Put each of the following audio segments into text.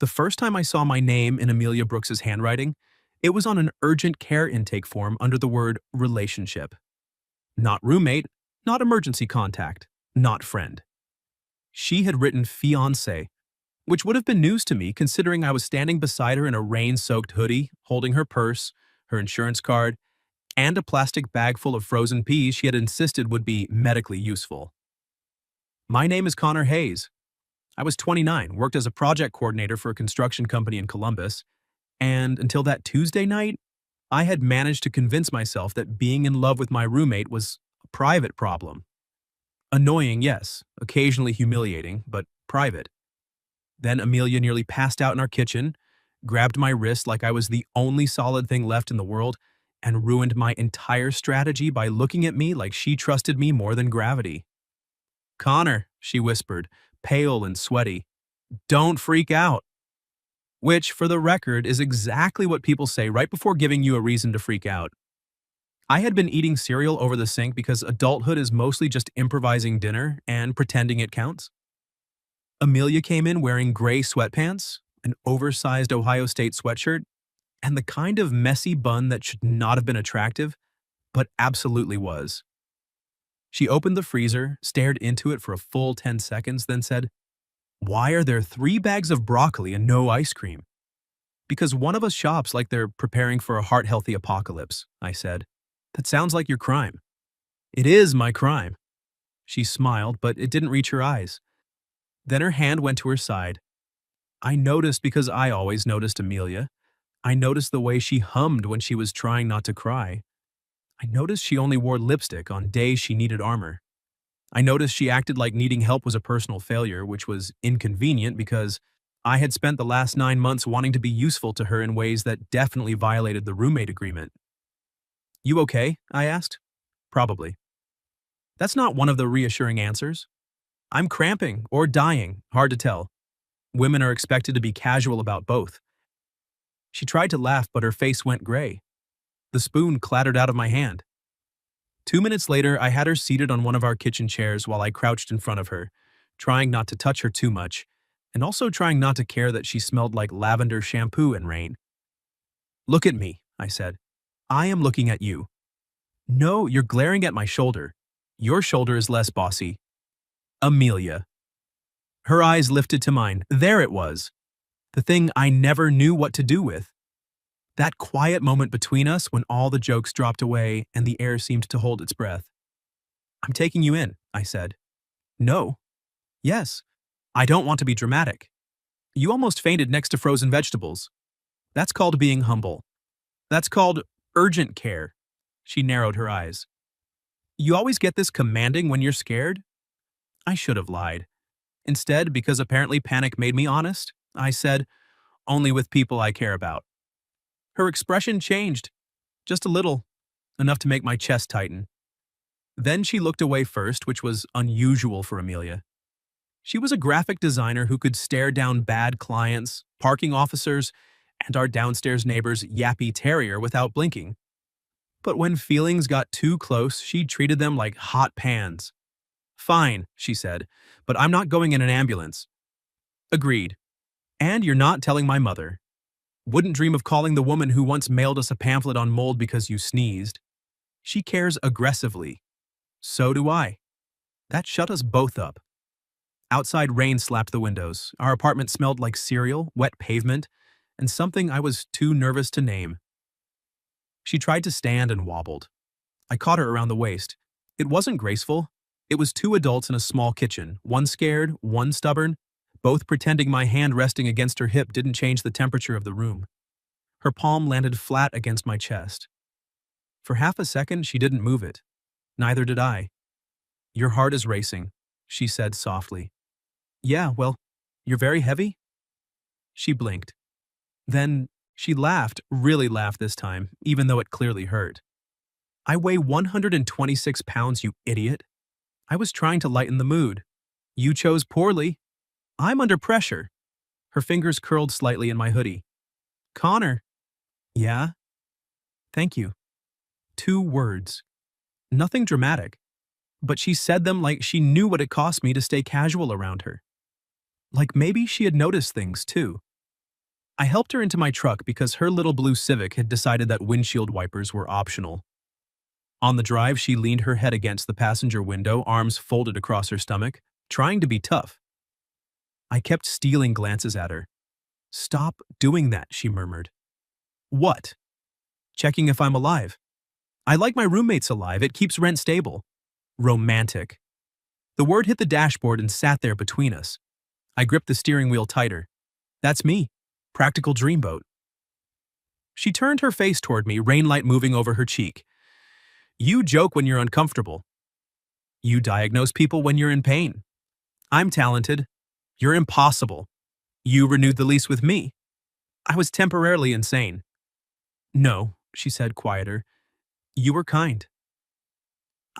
The first time I saw my name in Amelia Brooks's handwriting, it was on an urgent care intake form under the word relationship. Not roommate, not emergency contact, not friend. She had written fiancé, which would have been news to me considering I was standing beside her in a rain-soaked hoodie, holding her purse, her insurance card, and a plastic bag full of frozen peas she had insisted would be medically useful. My name is Connor Hayes. I was 29, worked as a project coordinator for a construction company in Columbus, and until that Tuesday night, I had managed to convince myself that being in love with my roommate was a private problem. Annoying, yes, occasionally humiliating, but private. Then Amelia nearly passed out in our kitchen, grabbed my wrist like I was the only solid thing left in the world, and ruined my entire strategy by looking at me like she trusted me more than gravity. "Connor," she whispered, pale and sweaty, "don't freak out." Which, for the record, is exactly what people say right before giving you a reason to freak out. I had been eating cereal over the sink because adulthood is mostly just improvising dinner and pretending it counts. Amelia came in wearing gray sweatpants, an oversized Ohio State sweatshirt, and the kind of messy bun that should not have been attractive, but absolutely was. She opened the freezer, stared into it for a full 10 seconds, then said, "Why are there 3 bags of broccoli and no ice cream?" "Because one of us shops like they're preparing for a heart-healthy apocalypse," I said. "That sounds like your crime." "It is my crime." She smiled, but it didn't reach her eyes. Then her hand went to her side. I noticed because I always noticed Amelia. I noticed the way she hummed when she was trying not to cry. I noticed she only wore lipstick on days she needed armor. I noticed she acted like needing help was a personal failure, which was inconvenient because I had spent the last 9 months wanting to be useful to her in ways that definitely violated the roommate agreement. "You okay?" I asked. "Probably." That's not one of the reassuring answers. I'm cramping or dying, hard to tell. Women are expected to be casual about both. She tried to laugh, but her face went gray. The spoon clattered out of my hand. 2 minutes later, I had her seated on one of our kitchen chairs while I crouched in front of her, trying not to touch her too much, and also trying not to care that she smelled like lavender shampoo and rain. "Look at me," I said. "I am looking at you." "No, you're glaring at my shoulder. Your shoulder is less bossy." "Amelia." Her eyes lifted to mine. There it was. The thing I never knew what to do with. That quiet moment between us when all the jokes dropped away and the air seemed to hold its breath. "I'm taking you in," I said. "No." "Yes. I don't want to be dramatic. You almost fainted next to frozen vegetables. That's called being humble. That's called urgent care." She narrowed her eyes. "You always get this commanding when you're scared?" I should have lied. Instead, because apparently panic made me honest, I said, "Only with people I care about." Her expression changed, just a little, enough to make my chest tighten. Then she looked away first, which was unusual for Amelia. She was a graphic designer who could stare down bad clients, parking officers, and our downstairs neighbor's yappy terrier without blinking. But when feelings got too close, she treated them like hot pans. "Fine," she said, "but I'm not going in an ambulance." "Agreed. And you're not telling my mother. Wouldn't dream of calling the woman who once mailed us a pamphlet on mold because you sneezed. She cares aggressively. So do I." That shut us both up. Outside rain slapped the windows. Our apartment smelled like cereal, wet pavement, and something I was too nervous to name. She tried to stand and wobbled. I caught her around the waist. It wasn't graceful. It was 2 adults in a small kitchen, one scared, one stubborn, both pretending my hand resting against her hip didn't change the temperature of the room. Her palm landed flat against my chest. For half a second, she didn't move it. Neither did I. "Your heart is racing," she said softly. "Yeah, well, you're very heavy?" She blinked. Then she laughed, really laughed this time, even though it clearly hurt. "I weigh 126 pounds, you idiot. I was trying to lighten the mood. You chose poorly. I'm under pressure." Her fingers curled slightly in my hoodie. "Connor." "Yeah?" "Thank you." 2 words. Nothing dramatic. But she said them like she knew what it cost me to stay casual around her. Like maybe she had noticed things too. I helped her into my truck because her little blue Civic had decided that windshield wipers were optional. On the drive, she leaned her head against the passenger window, arms folded across her stomach, trying to be tough. I kept stealing glances at her. "Stop doing that," she murmured. "What?" "Checking if I'm alive. I like my roommates alive. It keeps rent stable." Romantic. The word hit the dashboard and sat there between us. I gripped the steering wheel tighter. "That's me. Practical dreamboat." She turned her face toward me, rainlight moving over her cheek. "You joke when you're uncomfortable. You diagnose people when you're in pain. I'm talented. You're impossible. You renewed the lease with me. I was temporarily insane." "No," she said, quieter. "You were kind."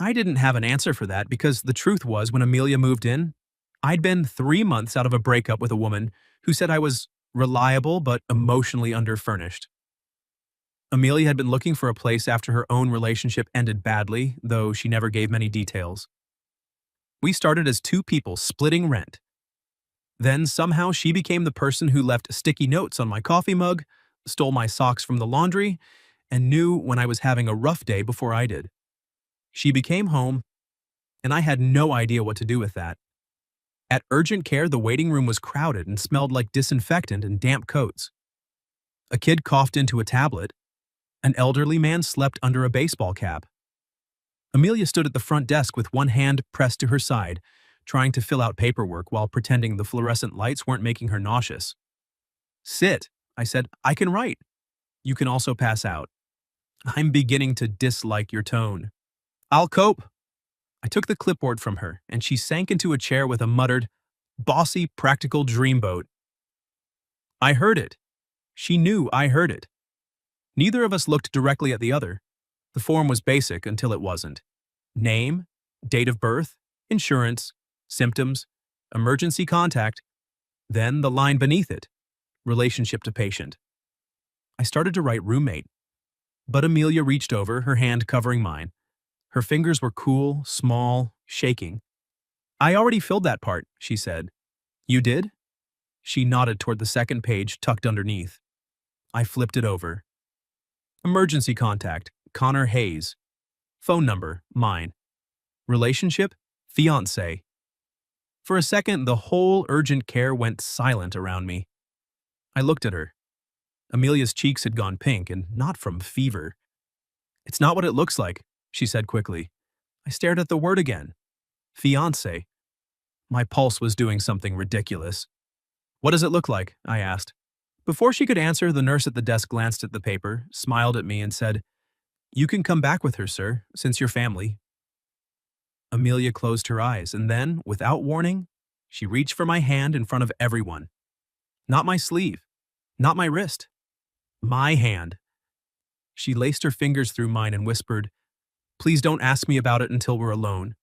I didn't have an answer for that because the truth was when Amelia moved in, I'd been 3 months out of a breakup with a woman who said I was reliable but emotionally underfurnished. Amelia had been looking for a place after her own relationship ended badly, though she never gave many details. We started as two people splitting rent. Then somehow she became the person who left sticky notes on my coffee mug, stole my socks from the laundry, and knew when I was having a rough day before I did. She became home, and I had no idea what to do with that. At urgent care, the waiting room was crowded and smelled like disinfectant and damp coats. A kid coughed into a tablet. An elderly man slept under a baseball cap. Amelia stood at the front desk with one hand pressed to her side, trying to fill out paperwork while pretending the fluorescent lights weren't making her nauseous. "Sit," I said. "I can write. You can also pass out." "I'm beginning to dislike your tone." "I'll cope." I took the clipboard from her, and she sank into a chair with a muttered, "Bossy, practical dreamboat." I heard it. She knew I heard it. Neither of us looked directly at the other. The form was basic until it wasn't. Name, date of birth, insurance, symptoms, emergency contact, then the line beneath it, relationship to patient. I started to write roommate, but Amelia reached over, her hand covering mine. Her fingers were cool, small, shaking. "I already filled that part," she said. "You did?" She nodded toward the second page tucked underneath. I flipped it over. Emergency contact, Connor Hayes. Phone number, mine. Relationship, fiancé. For a second, the whole urgent care went silent around me. I looked at her. Amelia's cheeks had gone pink, and not from fever. "It's not what it looks like," she said quickly. I stared at the word again. Fiancé. My pulse was doing something ridiculous. "What does it look like?" I asked. Before she could answer, the nurse at the desk glanced at the paper, smiled at me, and said, "You can come back with her, sir, since you're family." Amelia closed her eyes, and then, without warning, she reached for my hand in front of everyone. Not my sleeve, not my wrist, my hand. She laced her fingers through mine and whispered, "Please don't ask me about it until we're alone."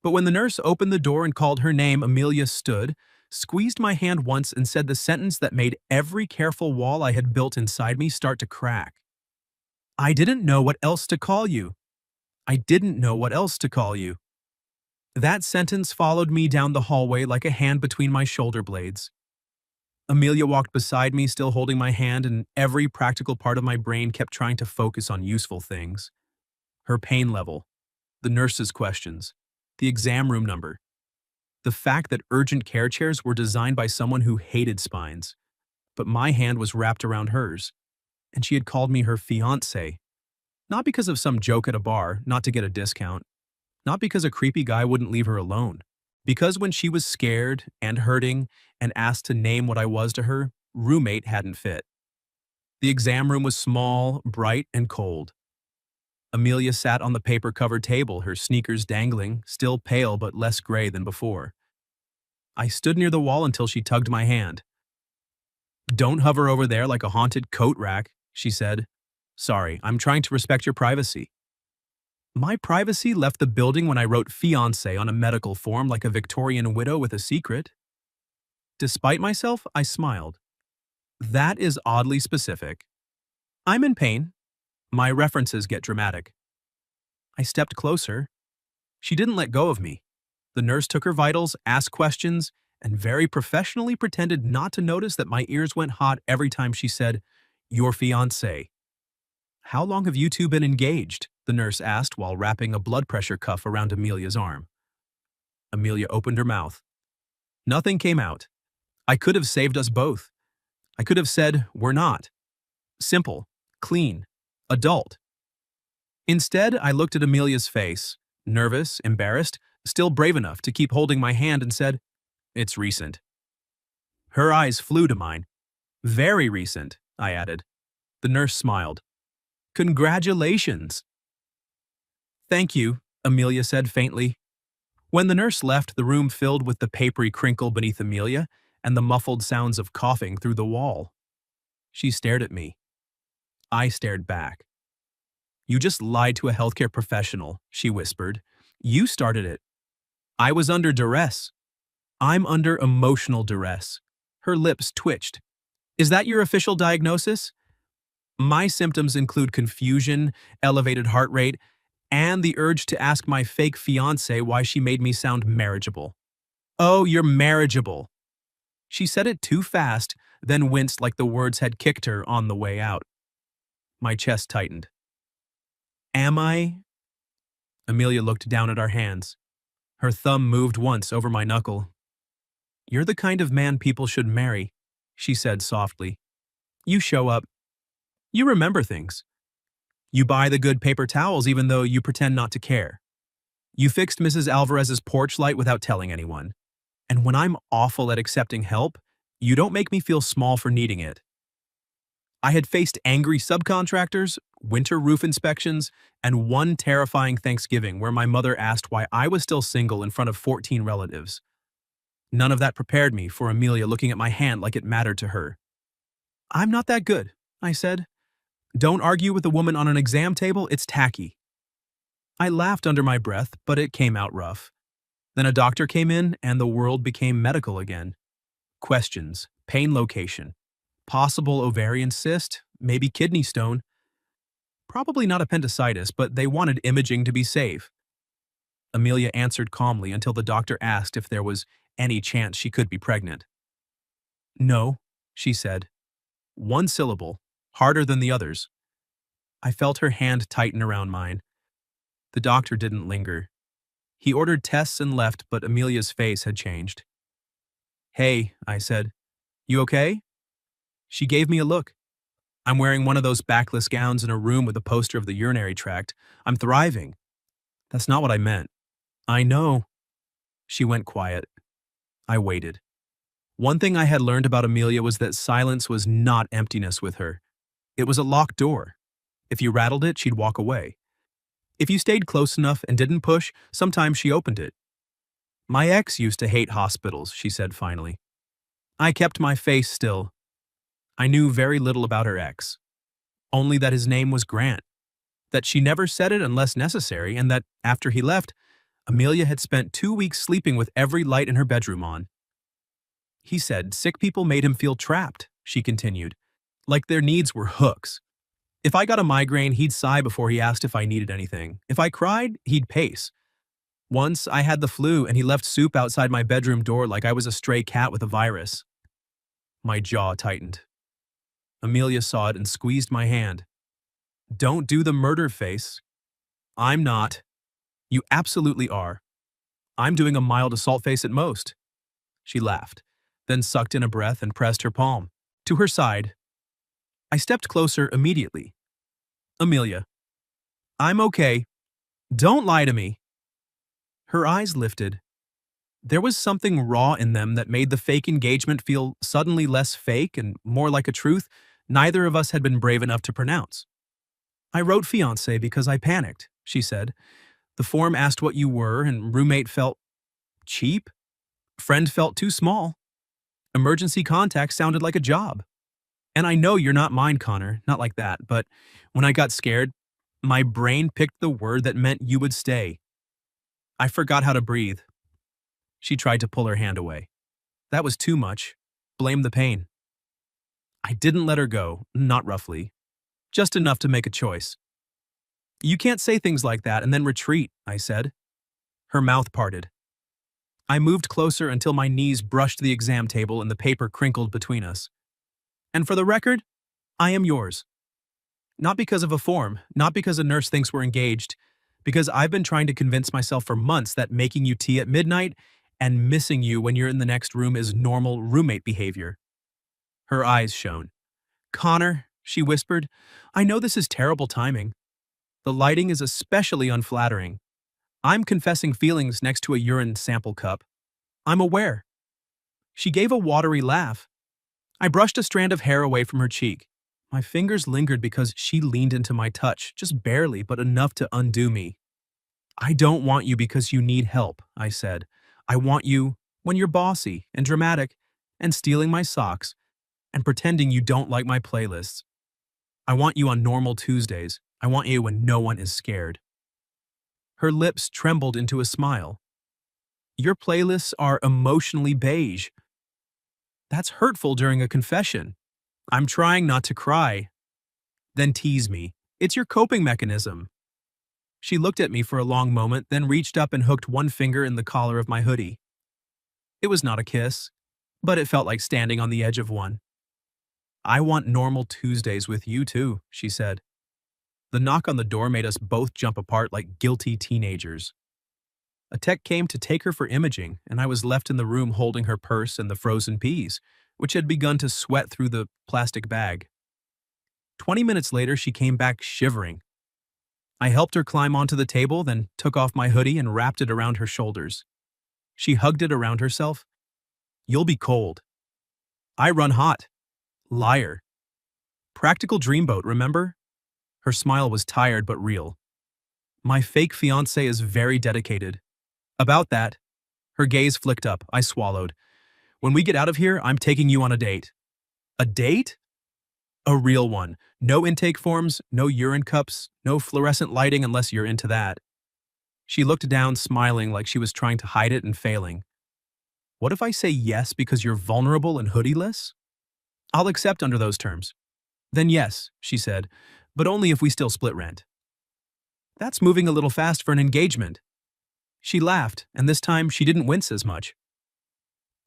But when the nurse opened the door and called her name, Amelia stood, squeezed my hand once, and said the sentence that made every careful wall I had built inside me start to crack. "I didn't know what else to call you. I didn't know what else to call you." That sentence followed me down the hallway like a hand between my shoulder blades. Amelia walked beside me, still holding my hand, and every practical part of my brain kept trying to focus on useful things. Her pain level, the nurse's questions, the exam room number, the fact that urgent care chairs were designed by someone who hated spines. But my hand was wrapped around hers, and she had called me her fiancé. Not because of some joke at a bar, not to get a discount. Not because a creepy guy wouldn't leave her alone. Because when she was scared and hurting and asked to name what I was to her, roommate hadn't fit. The exam room was small, bright, and cold. Amelia sat on the paper-covered table, her sneakers dangling, still pale but less gray than before. I stood near the wall until she tugged my hand. "Don't hover over there like a haunted coat rack," she said. "Sorry, I'm trying to respect your privacy." My privacy left the building when I wrote fiancé on a medical form like a Victorian widow with a secret. Despite myself, I smiled. That is oddly specific. I'm in pain. My references get dramatic. I stepped closer. She didn't let go of me. The nurse took her vitals, asked questions, and very professionally pretended not to notice that my ears went hot every time she said, "Your fiancé." "How long have you two been engaged?" the nurse asked while wrapping a blood pressure cuff around Amelia's arm. Amelia opened her mouth. Nothing came out. I could have saved us both. I could have said, "We're not." Simple, clean, adult. Instead, I looked at Amelia's face, nervous, embarrassed, still brave enough to keep holding my hand, and said, "It's recent." Her eyes flew to mine. "Very recent," I added. The nurse smiled. "Congratulations." "Thank you," Amelia said faintly. When the nurse left, the room filled with the papery crinkle beneath Amelia and the muffled sounds of coughing through the wall. She stared at me. I stared back. "You just lied to a healthcare professional," she whispered. "You started it." "I was under duress." "I'm under emotional duress." Her lips twitched. "Is that your official diagnosis?" "My symptoms include confusion, elevated heart rate, and the urge to ask my fake fiancé why she made me sound marriageable." "Oh, you're marriageable." She said it too fast, then winced like the words had kicked her on the way out. My chest tightened. "Am I?" Amelia looked down at our hands. Her thumb moved once over my knuckle. "You're the kind of man people should marry," she said softly. "You show up. You remember things. You buy the good paper towels even though you pretend not to care. You fixed Mrs. Alvarez's porch light without telling anyone. And when I'm awful at accepting help, you don't make me feel small for needing it." I had faced angry subcontractors, winter roof inspections, and one terrifying Thanksgiving where my mother asked why I was still single in front of 14 relatives. None of that prepared me for Amelia looking at my hand like it mattered to her. "I'm not that good," I said. "Don't argue with a woman on an exam table, it's tacky." I laughed under my breath, but it came out rough. Then a doctor came in, and the world became medical again. Questions, pain location, possible ovarian cyst, maybe kidney stone. Probably not appendicitis, but they wanted imaging to be safe. Amelia answered calmly until the doctor asked if there was any chance she could be pregnant. "No," she said. One syllable, harder than the others. I felt her hand tighten around mine. The doctor didn't linger. He ordered tests and left, but Amelia's face had changed. "Hey," I said. "You okay?" She gave me a look. "I'm wearing one of those backless gowns in a room with a poster of the urinary tract. I'm thriving." "That's not what I meant." "I know." She went quiet. I waited. One thing I had learned about Amelia was that silence was not emptiness with her. It was a locked door. If you rattled it, she'd walk away. If you stayed close enough and didn't push, sometimes she opened it. "My ex used to hate hospitals," she said finally. I kept my face still. I knew very little about her ex. Only that his name was Grant. That she never said it unless necessary, and that, after he left, Amelia had spent 2 weeks sleeping with every light in her bedroom on. "He said sick people made him feel trapped," she continued, "like their needs were hooks. If I got a migraine, he'd sigh before he asked if I needed anything. If I cried, he'd pace. Once, I had the flu and he left soup outside my bedroom door like I was a stray cat with a virus." My jaw tightened. Amelia saw it and squeezed my hand. "Don't do the murder face." "I'm not." "You absolutely are." "I'm doing a mild assault face at most." She laughed, then sucked in a breath and pressed her palm to her side. I stepped closer immediately. "Amelia, I'm okay. Don't lie to me." Her eyes lifted. There was something raw in them that made the fake engagement feel suddenly less fake and more like a truth neither of us had been brave enough to pronounce. "I wrote fiancé because I panicked," she said. "The form asked what you were, and roommate felt cheap. Friend felt too small. Emergency contact sounded like a job. And I know you're not mine, Connor, not like that, but when I got scared, my brain picked the word that meant you would stay. I forgot how to breathe." She tried to pull her hand away. "That was too much. Blame the pain." I didn't let her go, not roughly. Just enough to make a choice. "You can't say things like that and then retreat," I said. Her mouth parted. I moved closer until my knees brushed the exam table and the paper crinkled between us. And for the record, I am yours. Not because of a form, not because a nurse thinks we're engaged, because I've been trying to convince myself for months that making you tea at midnight and missing you when you're in the next room is normal roommate behavior. Her eyes shone. Connor, she whispered, I know this is terrible timing. The lighting is especially unflattering. I'm confessing feelings next to a urine sample cup. I'm aware. She gave a watery laugh. I brushed a strand of hair away from her cheek. My fingers lingered because she leaned into my touch, just barely, but enough to undo me. I don't want you because you need help, I said. I want you when you're bossy and dramatic and stealing my socks and pretending you don't like my playlists. I want you on normal Tuesdays. I want you when no one is scared. Her lips trembled into a smile. Your playlists are emotionally beige. That's hurtful during a confession. I'm trying not to cry. Then tease me. It's your coping mechanism. She looked at me for a long moment, then reached up and hooked one finger in the collar of my hoodie. It was not a kiss, but it felt like standing on the edge of one. I want normal Tuesdays with you too, she said. The knock on the door made us both jump apart like guilty teenagers. A tech came to take her for imaging, and I was left in the room holding her purse and the frozen peas, which had begun to sweat through the plastic bag. 20 minutes later, she came back shivering. I helped her climb onto the table, then took off my hoodie and wrapped it around her shoulders. She hugged it around herself. You'll be cold. I run hot. Liar. Practical dreamboat, remember? Her smile was tired but real. My fake fiancé is very dedicated. About that. Her gaze flicked up. I swallowed. When we get out of here, I'm taking you on a date. A date? A real one. No intake forms, no urine cups, no fluorescent lighting unless you're into that. She looked down, smiling like she was trying to hide it and failing. What if I say yes because you're vulnerable and hoodieless? I'll accept under those terms. Then yes, she said, but only if we still split rent. That's moving a little fast for an engagement. She laughed, and this time she didn't wince as much.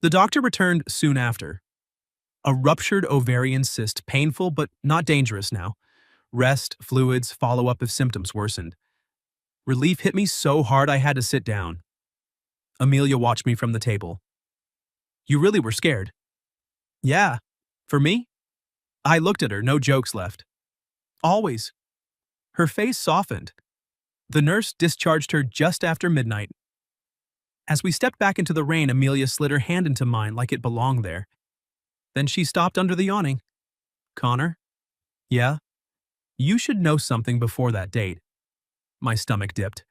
The doctor returned soon after. A ruptured ovarian cyst, painful but not dangerous now. Rest, fluids, follow-up if symptoms worsened. Relief hit me so hard I had to sit down. Amelia watched me from the table. You really were scared? Yeah. For me? I looked at her, no jokes left. Always. Her face softened. The nurse discharged her just after midnight. As we stepped back into the rain, Amelia slid her hand into mine like it belonged there. Then she stopped under the awning. Connor? Yeah? You should know something before that date. My stomach dipped.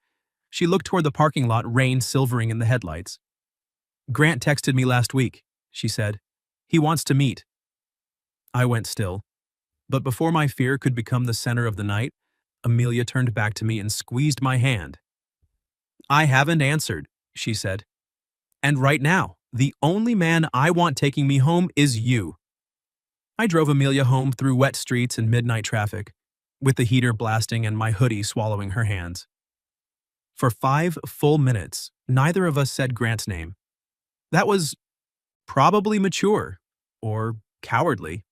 She looked toward the parking lot, rain silvering in the headlights. Grant texted me last week, she said. He wants to meet. I went still. But before my fear could become the center of the night, Amelia turned back to me and squeezed my hand. I haven't answered, she said. And right now, the only man I want taking me home is you. I drove Amelia home through wet streets and midnight traffic, with the heater blasting and my hoodie swallowing her hands. For 5 full minutes, neither of us said Grant's name. That was probably mature, or cowardly.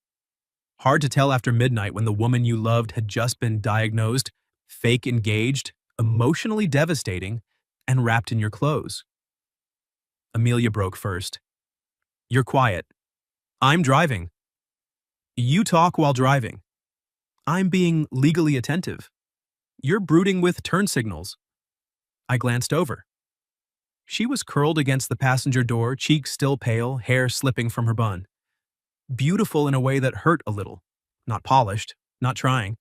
Hard to tell after midnight when the woman you loved had just been diagnosed, fake engaged, emotionally devastating, and wrapped in your clothes. Amelia broke first. You're quiet. I'm driving. You talk while driving. I'm being legally attentive. You're brooding with turn signals. I glanced over. She was curled against the passenger door, cheeks still pale, hair slipping from her bun. Beautiful in a way that hurt a little. Not polished, not trying.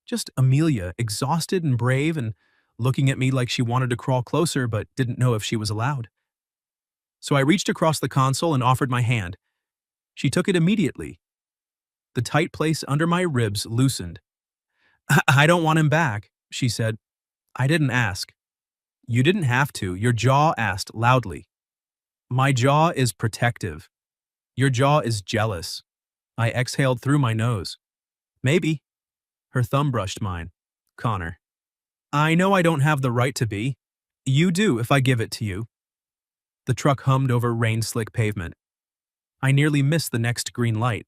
Just Amelia, exhausted and brave and looking at me like she wanted to crawl closer but didn't know if she was allowed. So I reached across the console and offered my hand. She took it immediately. The tight place under my ribs loosened. I don't want him back, she said. I didn't ask. You didn't have to. Your jaw asked loudly. My jaw is protective. Your jaw is jealous. I exhaled through my nose. Maybe. Her thumb brushed mine. Connor. I know I don't have the right to be. You do if I give it to you. The truck hummed over rain-slick pavement. I nearly missed the next green light.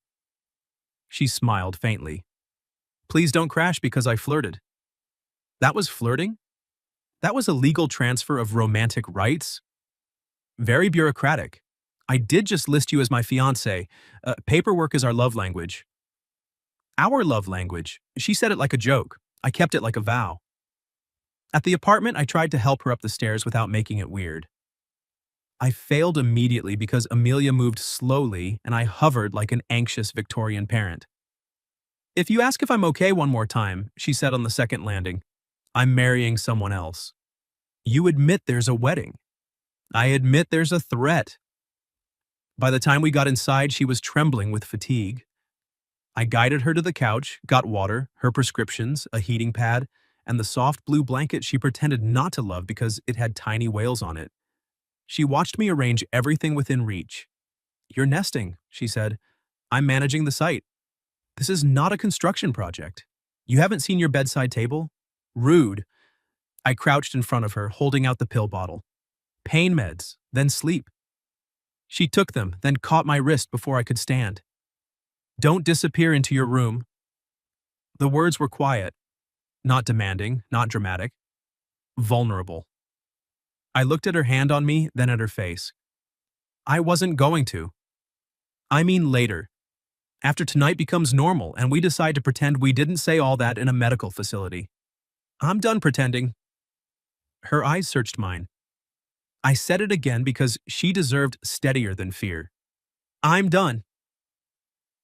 She smiled faintly. Please don't crash because I flirted. That was flirting? That was a legal transfer of romantic rights? Very bureaucratic. I did just list you as my fiancé. Paperwork is our love language. Our love language. She said it like a joke. I kept it like a vow. At the apartment, I tried to help her up the stairs without making it weird. I failed immediately because Amelia moved slowly and I hovered like an anxious Victorian parent. If you ask if I'm okay one more time, she said on the second landing, I'm marrying someone else. You admit there's a wedding. I admit there's a threat. By the time we got inside, she was trembling with fatigue. I guided her to the couch, got water, her prescriptions, a heating pad, and the soft blue blanket she pretended not to love because it had tiny whales on it. She watched me arrange everything within reach. You're nesting, she said. I'm managing the site. This is not a construction project. You haven't seen your bedside table? Rude. I crouched in front of her, holding out the pill bottle. Pain meds, then sleep. She took them, then caught my wrist before I could stand. Don't disappear into your room. The words were quiet, not demanding, not dramatic, vulnerable. I looked at her hand on me, then at her face. I wasn't going to. I mean later. After tonight becomes normal and we decide to pretend we didn't say all that in a medical facility. I'm done pretending. Her eyes searched mine. I said it again because she deserved steadier than fear. I'm done.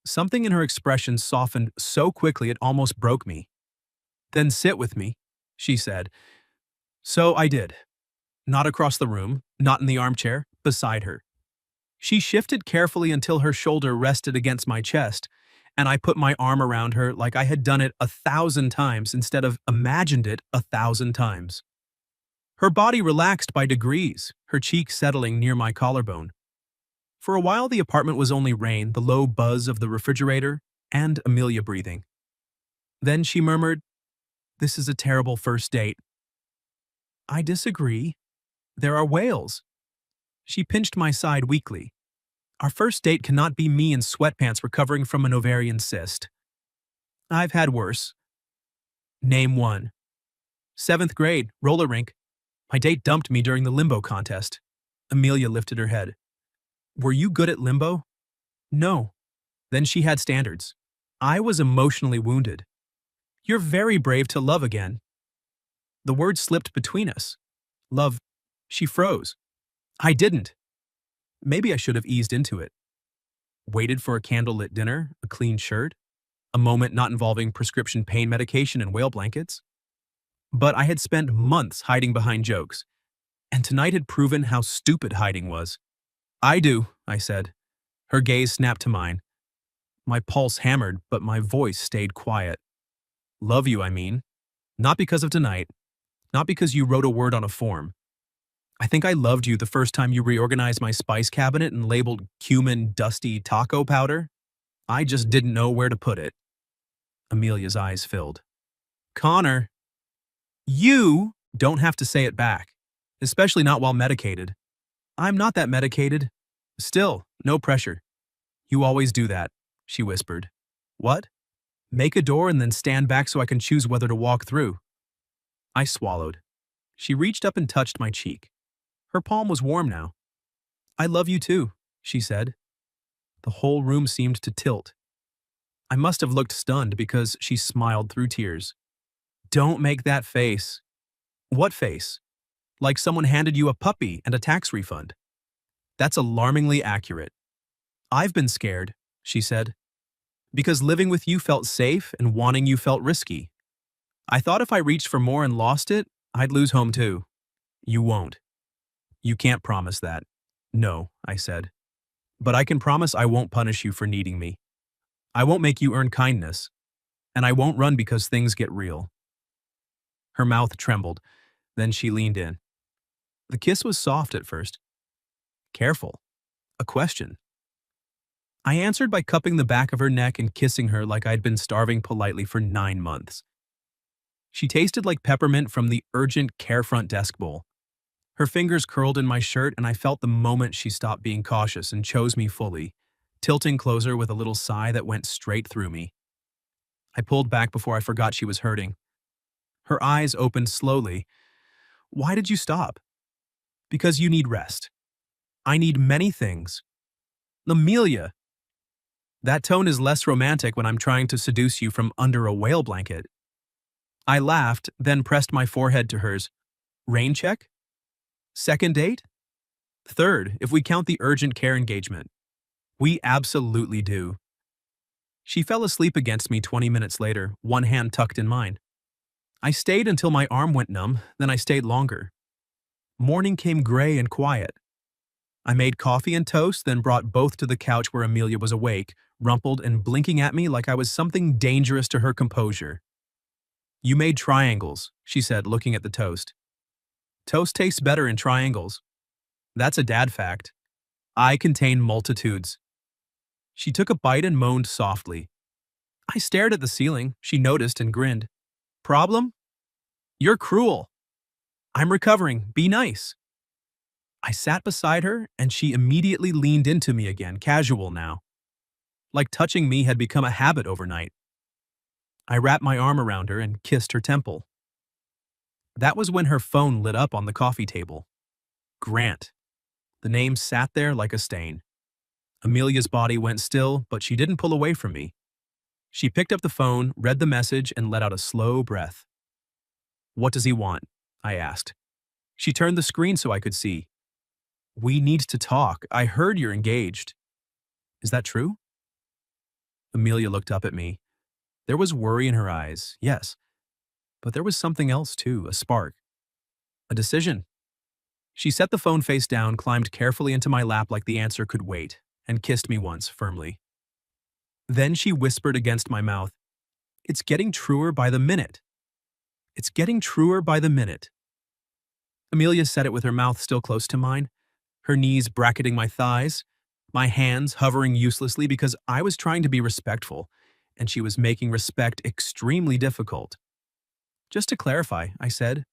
Something in her expression softened so quickly it almost broke me. Then sit with me, she said. So I did. Not across the room, not in the armchair, beside her. She shifted carefully until her shoulder rested against my chest, and I put my arm around her like I had done it 1,000 times instead of imagined it 1,000 times. Her body relaxed by degrees, her cheek settling near my collarbone. For a while the apartment was only rain, the low buzz of the refrigerator, and Amelia breathing. Then she murmured, This is a terrible first date. I disagree. There are whales. She pinched my side weakly. Our first date cannot be me in sweatpants recovering from an ovarian cyst. I've had worse. Name one. 7th grade, roller rink. My date dumped me during the limbo contest. Amelia lifted her head. Were you good at limbo? No. Then she had standards. I was emotionally wounded. You're very brave to love again. The word slipped between us. Love. She froze. I didn't. Maybe I should have eased into it. Waited for a candlelit dinner, a clean shirt, a moment not involving prescription pain medication and whale blankets. But I had spent months hiding behind jokes, and tonight had proven how stupid hiding was. I do, I said. Her gaze snapped to mine. My pulse hammered, but my voice stayed quiet. Love you, I mean. Not because of tonight. Not because you wrote a word on a form. I think I loved you the first time you reorganized my spice cabinet and labeled cumin dusty taco powder. I just didn't know where to put it. Amelia's eyes filled. Connor, you don't have to say it back, especially not while medicated. I'm not that medicated. Still, no pressure. You always do that, she whispered. What? Make a door and then stand back so I can choose whether to walk through. I swallowed. She reached up and touched my cheek. Her palm was warm now. I love you too, she said. The whole room seemed to tilt. I must have looked stunned because she smiled through tears. Don't make that face. What face? Like someone handed you a puppy and a tax refund. That's alarmingly accurate. I've been scared, she said, because living with you felt safe and wanting you felt risky. I thought if I reached for more and lost it, I'd lose home too. You won't. You can't promise that. No, I said. But I can promise I won't punish you for needing me. I won't make you earn kindness. And I won't run because things get real. Her mouth trembled. Then she leaned in. The kiss was soft at first. Careful. A question. I answered by cupping the back of her neck and kissing her like I'd been starving politely for 9 months. She tasted like peppermint from the urgent care front desk bowl. Her fingers curled in my shirt, and I felt the moment she stopped being cautious and chose me fully, tilting closer with a little sigh that went straight through me. I pulled back before I forgot she was hurting. Her eyes opened slowly. Why did you stop? Because you need rest. I need many things. Amelia! That tone is less romantic when I'm trying to seduce you from under a whale blanket. I laughed, then pressed my forehead to hers. Rain check? Second date? Third, if we count the urgent care engagement. We absolutely do. She fell asleep against me 20 minutes later, one hand tucked in mine. I stayed until my arm went numb, then I stayed longer. Morning came gray and quiet. I made coffee and toast, then brought both to the couch where Amelia was awake, rumpled and blinking at me like I was something dangerous to her composure. You made triangles, she said, looking at the toast. Toast tastes better in triangles. That's a dad fact. I contain multitudes. She took a bite and moaned softly. I stared at the ceiling. She noticed and grinned. Problem? You're cruel. I'm recovering. Be nice. I sat beside her, and she immediately leaned into me again, casual now. Like touching me had become a habit overnight. I wrapped my arm around her and kissed her temple. That was when her phone lit up on the coffee table. Grant. The name sat there like a stain. Amelia's body went still, but she didn't pull away from me. She picked up the phone, read the message, and let out a slow breath. What does he want? I asked. She turned the screen so I could see. We need to talk. I heard you're engaged. Is that true? Amelia looked up at me. There was worry in her eyes, yes. But there was something else too, a spark. A decision. She set the phone face down, climbed carefully into my lap like the answer could wait, and kissed me once, firmly. Then she whispered against my mouth, It's getting truer by the minute. It's getting truer by the minute. Amelia said it with her mouth still close to mine, her knees bracketing my thighs, my hands hovering uselessly because I was trying to be respectful, and she was making respect extremely difficult. Just to clarify, I said,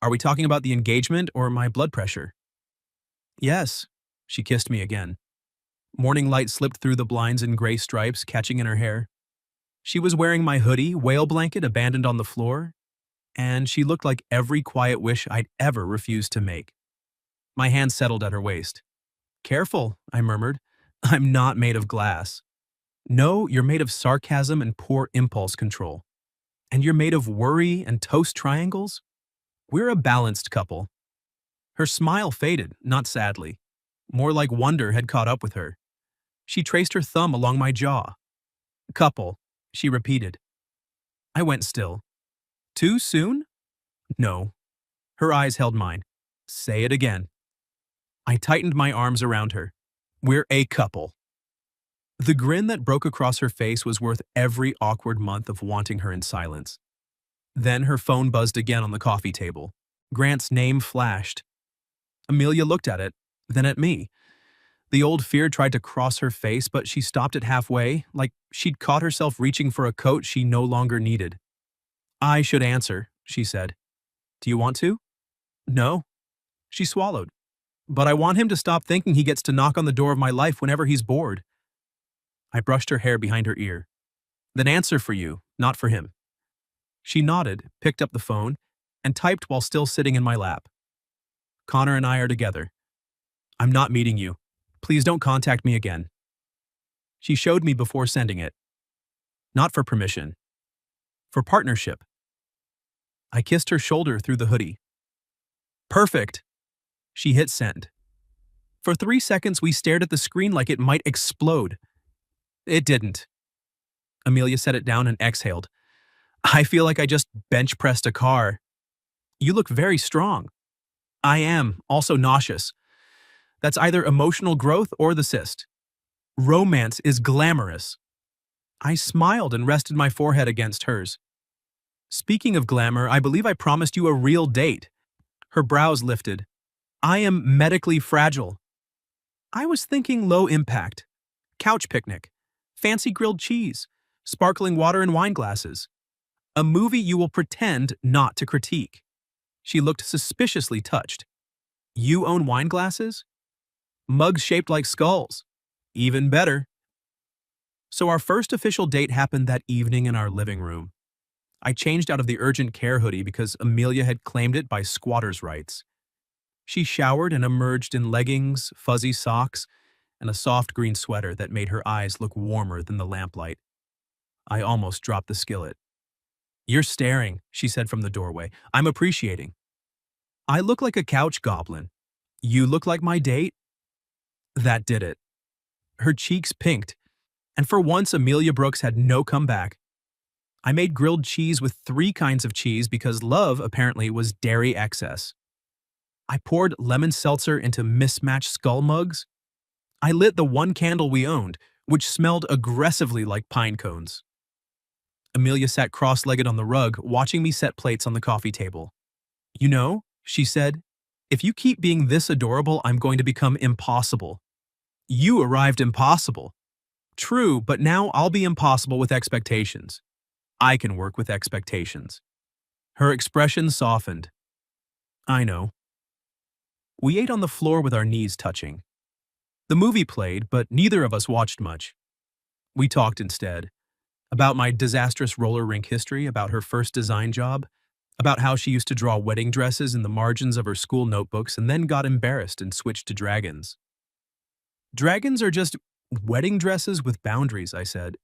are we talking about the engagement or my blood pressure? Yes, she kissed me again. Morning light slipped through the blinds in gray stripes, catching in her hair. She was wearing my hoodie, whale blanket abandoned on the floor, and she looked like every quiet wish I'd ever refused to make. My hand settled at her waist. Careful, I murmured. I'm not made of glass. No, you're made of sarcasm and poor impulse control. And you're made of worry and toast triangles? We're a balanced couple. Her smile faded, not sadly. More like wonder had caught up with her. She traced her thumb along my jaw. Couple, she repeated. I went still. Too soon? No. Her eyes held mine. Say it again. I tightened my arms around her. We're a couple. The grin that broke across her face was worth every awkward month of wanting her in silence. Then her phone buzzed again on the coffee table. Grant's name flashed. Amelia looked at it, then at me. The old fear tried to cross her face, but she stopped it halfway, like she'd caught herself reaching for a coat she no longer needed. I should answer, she said. Do you want to? No. She swallowed. But I want him to stop thinking he gets to knock on the door of my life whenever he's bored. I brushed her hair behind her ear. Then answer for you, not for him. She nodded, picked up the phone, and typed while still sitting in my lap. Connor and I are together. I'm not meeting you. Please don't contact me again. She showed me before sending it. Not for permission. For partnership. I kissed her shoulder through the hoodie. Perfect. She hit send. For 3 seconds, we stared at the screen like it might explode. It didn't. Amelia set it down and exhaled. I feel like I just bench pressed a car. You look very strong. I am, also nauseous. That's either emotional growth or the cyst. Romance is glamorous. I smiled and rested my forehead against hers. Speaking of glamour, I believe I promised you a real date. Her brows lifted. I am medically fragile. I was thinking low impact. Couch picnic. Fancy grilled cheese. Sparkling water in wine glasses. A movie you will pretend not to critique. She looked suspiciously touched. You own wine glasses? Mugs shaped like skulls. Even better. So our first official date happened that evening in our living room. I changed out of the urgent care hoodie because Amelia had claimed it by squatter's rights. She showered and emerged in leggings, fuzzy socks, and a soft green sweater that made her eyes look warmer than the lamplight. I almost dropped the skillet. "You're staring," she said from the doorway. "I'm appreciating." "I look like a couch goblin. You look like my date?" That did it. Her cheeks pinked, and for once Amelia Brooks had no comeback. I made grilled cheese with 3 kinds of cheese because love, apparently, was dairy excess. I poured lemon seltzer into mismatched skull mugs. I lit the one candle we owned, which smelled aggressively like pine cones. Amelia sat cross-legged on the rug, watching me set plates on the coffee table. "You know," she said, "if you keep being this adorable, I'm going to become impossible." "You arrived impossible." "True, but now I'll be impossible with expectations." "I can work with expectations." Her expression softened. "I know." We ate on the floor with our knees touching. The movie played, but neither of us watched much. We talked instead. About my disastrous roller rink history, about her first design job, about how she used to draw wedding dresses in the margins of her school notebooks and then got embarrassed and switched to dragons. "Dragons are just wedding dresses with boundaries," I said.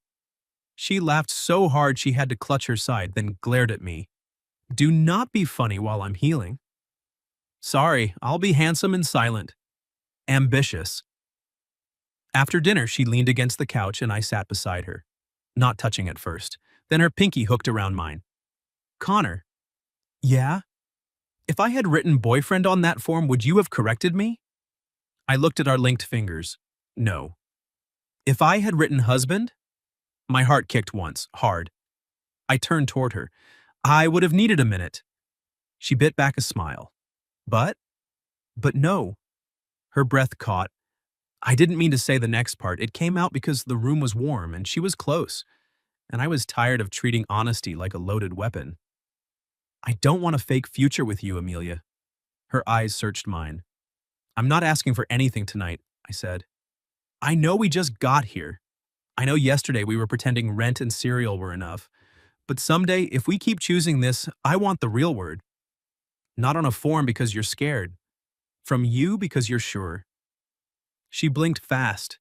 She laughed so hard she had to clutch her side, then glared at me. "Do not be funny while I'm healing." "Sorry, I'll be handsome and silent." Ambitious. After dinner, she leaned against the couch and I sat beside her. Not touching at first. Then her pinky hooked around mine. "Connor." "Yeah?" "If I had written boyfriend on that form, would you have corrected me?" I looked at our linked fingers. No. "If I had written husband?" My heart kicked once, hard. I turned toward her. "I would have needed a minute." She bit back a smile. "But?" "But no." Her breath caught. I didn't mean to say the next part. It came out because the room was warm and she was close, and I was tired of treating honesty like a loaded weapon. "I don't want a fake future with you, Amelia." Her eyes searched mine. "I'm not asking for anything tonight," I said. "I know we just got here. I know yesterday we were pretending rent and cereal were enough. But someday, if we keep choosing this, I want the real word. Not on a form because you're scared. From you because you're sure." She blinked fast.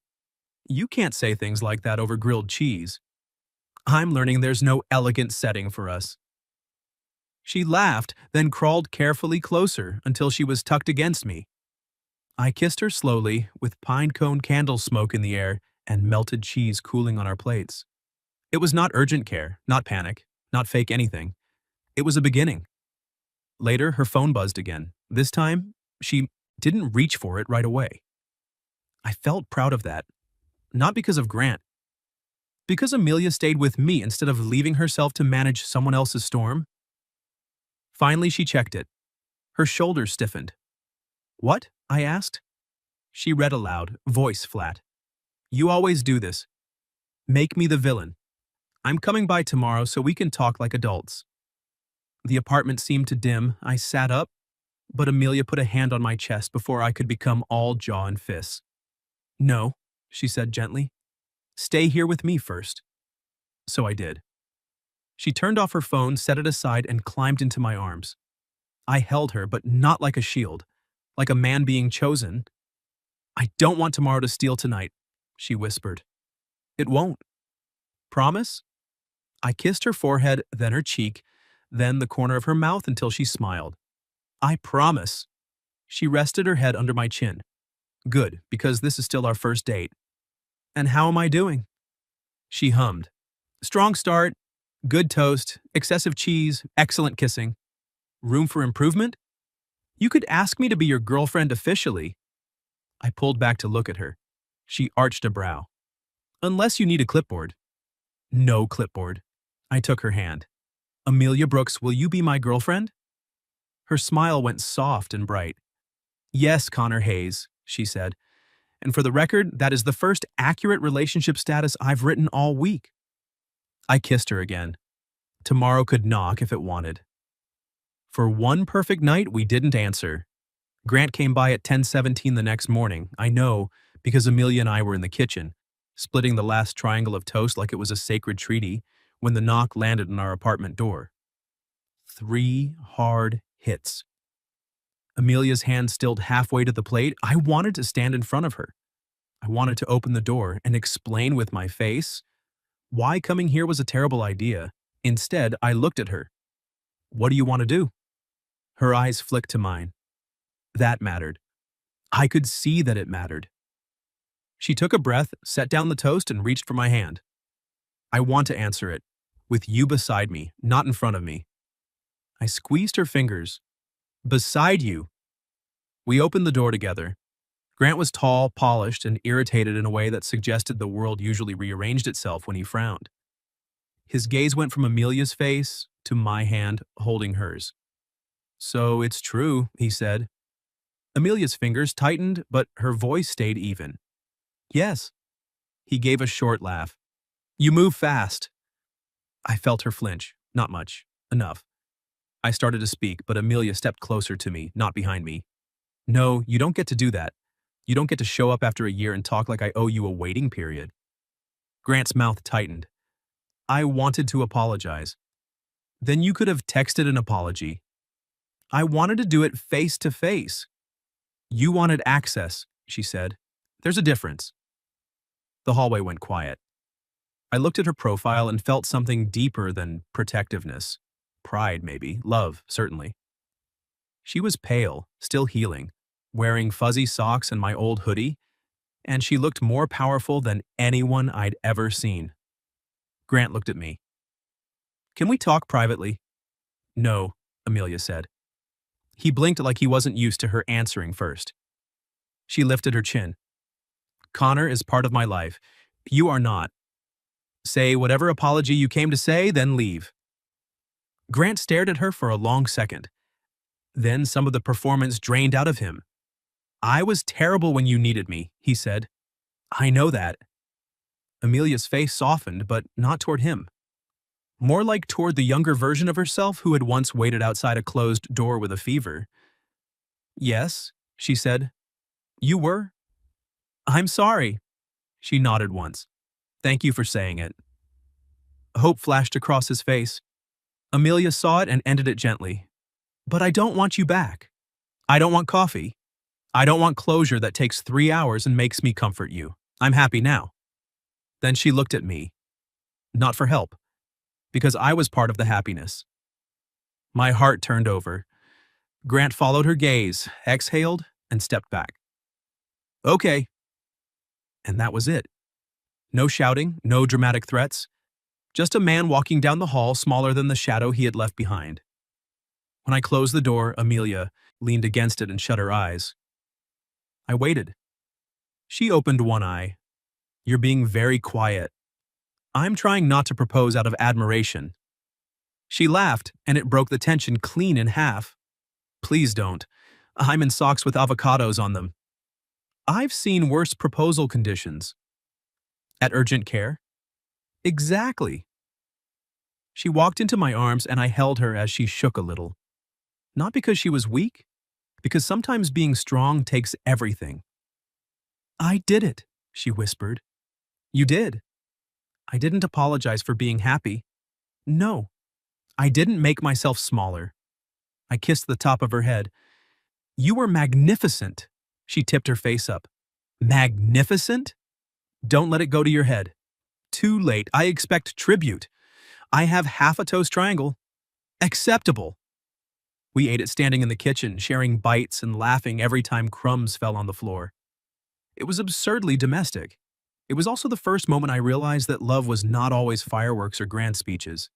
"You can't say things like that over grilled cheese." "I'm learning there's no elegant setting for us." She laughed, then crawled carefully closer until she was tucked against me. I kissed her slowly, with pine cone candle smoke in the air and melted cheese cooling on our plates. It was not urgent care, not panic, not fake anything. It was a beginning. Later, her phone buzzed again. This time, she didn't reach for it right away. I felt proud of that. Not because of Grant. Because Amelia stayed with me instead of leaving herself to manage someone else's storm. Finally, she checked it. Her shoulders stiffened. "What?" I asked. She read aloud, voice flat. "You always do this. Make me the villain. I'm coming by tomorrow so we can talk like adults." The apartment seemed to dim. I sat up, but Amelia put a hand on my chest before I could become all jaw and fists. "No," she said gently. "Stay here with me first." So I did. She turned off her phone, set it aside, and climbed into my arms. I held her, but not like a shield, like a man being chosen. "I don't want tomorrow to steal tonight," she whispered. "It won't." "Promise?" I kissed her forehead, then her cheek, then the corner of her mouth until she smiled. "I promise." She rested her head under my chin. "Good, because this is still our first date." "And how am I doing?" She hummed. "Strong start, good toast, excessive cheese, excellent kissing. Room for improvement? You could ask me to be your girlfriend officially." I pulled back to look at her. She arched a brow. "Unless you need a clipboard." "No clipboard." I took her hand. "Amelia Brooks, will you be my girlfriend?" Her smile went soft and bright. "Yes, Connor Hayes," she said. "And for the record, that is the first accurate relationship status I've written all week." I kissed her again. Tomorrow could knock if it wanted. For one perfect night, we didn't answer. Grant came by at 10:17 the next morning. I know because Amelia and I were in the kitchen, splitting the last triangle of toast like it was a sacred treaty when the knock landed on our apartment door. 3 hard hits. Amelia's hand stilled halfway to the plate. I wanted to stand in front of her. I wanted to open the door and explain with my face why coming here was a terrible idea. Instead, I looked at her. What do you want to do? Her eyes flicked to mine. That mattered. I could see that it mattered. She took a breath, set down the toast, and reached for my hand. I want to answer it, with you beside me, not in front of me. I squeezed her fingers. Beside you. We opened the door together. Grant was tall, polished, and irritated in a way that suggested the world usually rearranged itself when he frowned. His gaze went from Amelia's face to my hand holding hers. So it's true, he said. Amelia's fingers tightened, but her voice stayed even. Yes. He gave a short laugh. You move fast. I felt her flinch. Not much. Enough. I started to speak, but Amelia stepped closer to me, not behind me. No, you don't get to do that. You don't get to show up after a year and talk like I owe you a waiting period. Grant's mouth tightened. I wanted to apologize. Then you could have texted an apology. I wanted to do it face to face. You wanted access, she said. There's a difference. The hallway went quiet. I looked at her profile and felt something deeper than protectiveness. Pride, maybe. Love, certainly. She was pale, still healing, wearing fuzzy socks and my old hoodie, and she looked more powerful than anyone I'd ever seen. Grant looked at me. Can we talk privately? No, Amelia said. He blinked like he wasn't used to her answering first. She lifted her chin. Connor is part of my life. You are not. Say whatever apology you came to say, then leave. Grant stared at her for a long second. Then some of the performance drained out of him. I was terrible when you needed me, he said. I know that. Amelia's face softened, but not toward him. More like toward the younger version of herself who had once waited outside a closed door with a fever. Yes, she said. You were? I'm sorry. She nodded once. Thank you for saying it. Hope flashed across his face. Amelia saw it and ended it gently. But I don't want you back. I don't want coffee. I don't want closure that takes 3 hours and makes me comfort you. I'm happy now. Then she looked at me. Not for help. Because I was part of the happiness. My heart turned over. Grant followed her gaze, exhaled, and stepped back. Okay. And that was it. No shouting, no dramatic threats. Just a man walking down the hall smaller than the shadow he had left behind. When I closed the door, Amelia leaned against it and shut her eyes. I waited. She opened one eye. You're being very quiet. I'm trying not to propose out of admiration. She laughed, and it broke the tension clean in half. Please don't. I'm in socks with avocados on them. I've seen worse proposal conditions. At urgent care? Exactly. She walked into my arms and I held her as she shook a little. Not because she was weak, because sometimes being strong takes everything. I did it, she whispered. You did. I didn't apologize for being happy. No, I didn't make myself smaller. I kissed the top of her head. You were magnificent. She tipped her face up. Magnificent? Don't let it go to your head. Too late. I expect tribute. I have half a toast triangle. Acceptable. We ate it standing in the kitchen, sharing bites and laughing every time crumbs fell on the floor. It was absurdly domestic. It was also the first moment I realized that love was not always fireworks or grand speeches.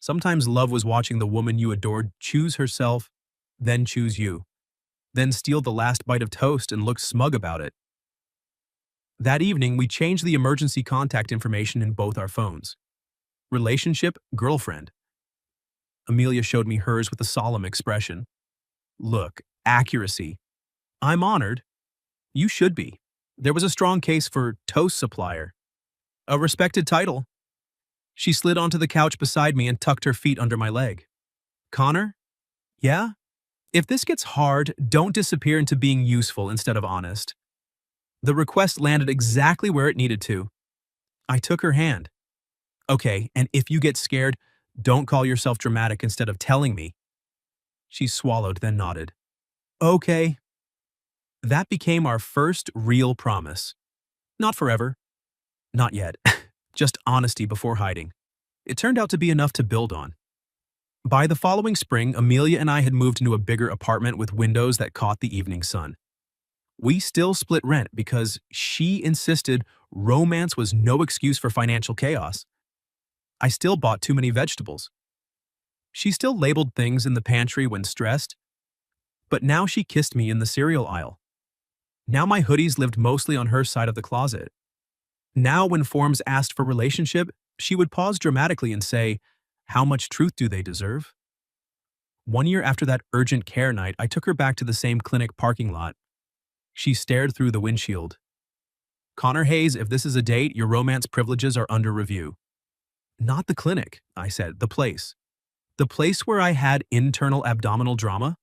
Sometimes love was watching the woman you adored choose herself, then choose you, then steal the last bite of toast and look smug about it. That evening, we changed the emergency contact information in both our phones. Relationship, girlfriend. Amelia showed me hers with a solemn expression. Look, accuracy. I'm honored. You should be. There was a strong case for toast supplier. A respected title. She slid onto the couch beside me and tucked her feet under my leg. Connor? Yeah? If this gets hard, don't disappear into being useful instead of honest. The request landed exactly where it needed to. I took her hand. Okay, and if you get scared, don't call yourself dramatic instead of telling me. She swallowed, then nodded. Okay. That became our first real promise. Not forever. Not yet. Just honesty before hiding. It turned out to be enough to build on. By the following spring, Amelia and I had moved into a bigger apartment with windows that caught the evening sun. We still split rent because she insisted romance was no excuse for financial chaos. I still bought too many vegetables. She still labeled things in the pantry when stressed, but now she kissed me in the cereal aisle. Now my hoodies lived mostly on her side of the closet. Now when forms asked for relationship, she would pause dramatically and say, "How much truth do they deserve?" 1 year after that urgent care night, I took her back to the same clinic parking lot. She stared through the windshield. "Connor Hayes, if this is a date, your romance privileges are under review." "Not the clinic," I said, "the place. The place where I had internal abdominal drama.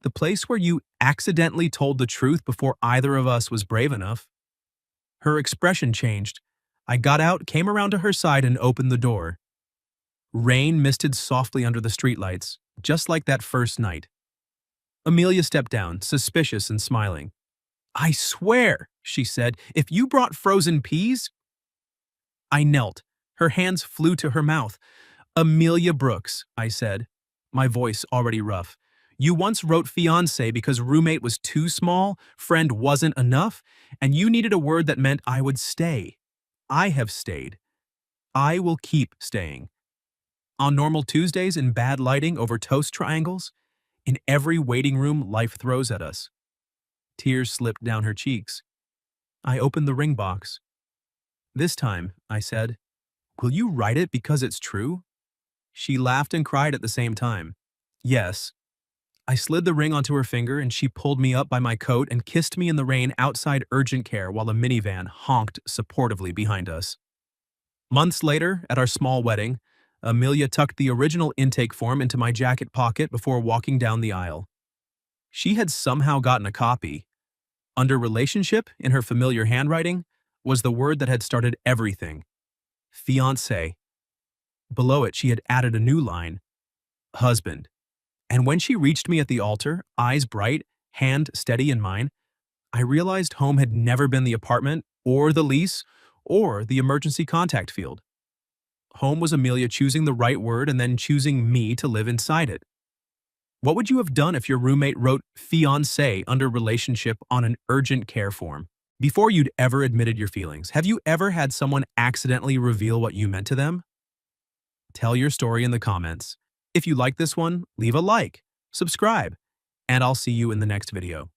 The place where you accidentally told the truth before either of us was brave enough." Her expression changed. I got out, came around to her side, and opened the door. Rain misted softly under the streetlights, just like that first night. Amelia stepped down, suspicious and smiling. "I swear," she said, "if you brought frozen peas—" I knelt. Her hands flew to her mouth. "Amelia Brooks," I said, my voice already rough. "You once wrote fiancé because roommate was too small, friend wasn't enough, and you needed a word that meant I would stay. I have stayed. I will keep staying. On normal Tuesdays in bad lighting over toast triangles, in every waiting room life throws at us." Tears slipped down her cheeks. I opened the ring box. "This time," I said, "will you write it because it's true?" She laughed and cried at the same time. "Yes." I slid the ring onto her finger and she pulled me up by my coat and kissed me in the rain outside urgent care while a minivan honked supportively behind us. Months later, at our small wedding, Amelia tucked the original intake form into my jacket pocket before walking down the aisle. She had somehow gotten a copy. Under relationship, in her familiar handwriting, was the word that had started everything: fiancé. Below it, she had added a new line: husband. And when she reached me at the altar, eyes bright, hand steady in mine, I realized home had never been the apartment, or the lease, or the emergency contact field. Home was Amelia choosing the right word and then choosing me to live inside it. What would you have done if your roommate wrote fiancé under relationship on an urgent care form? Before you'd ever admitted your feelings, have you ever had someone accidentally reveal what you meant to them? Tell your story in the comments. If you like this one, leave a like, subscribe, and I'll see you in the next video.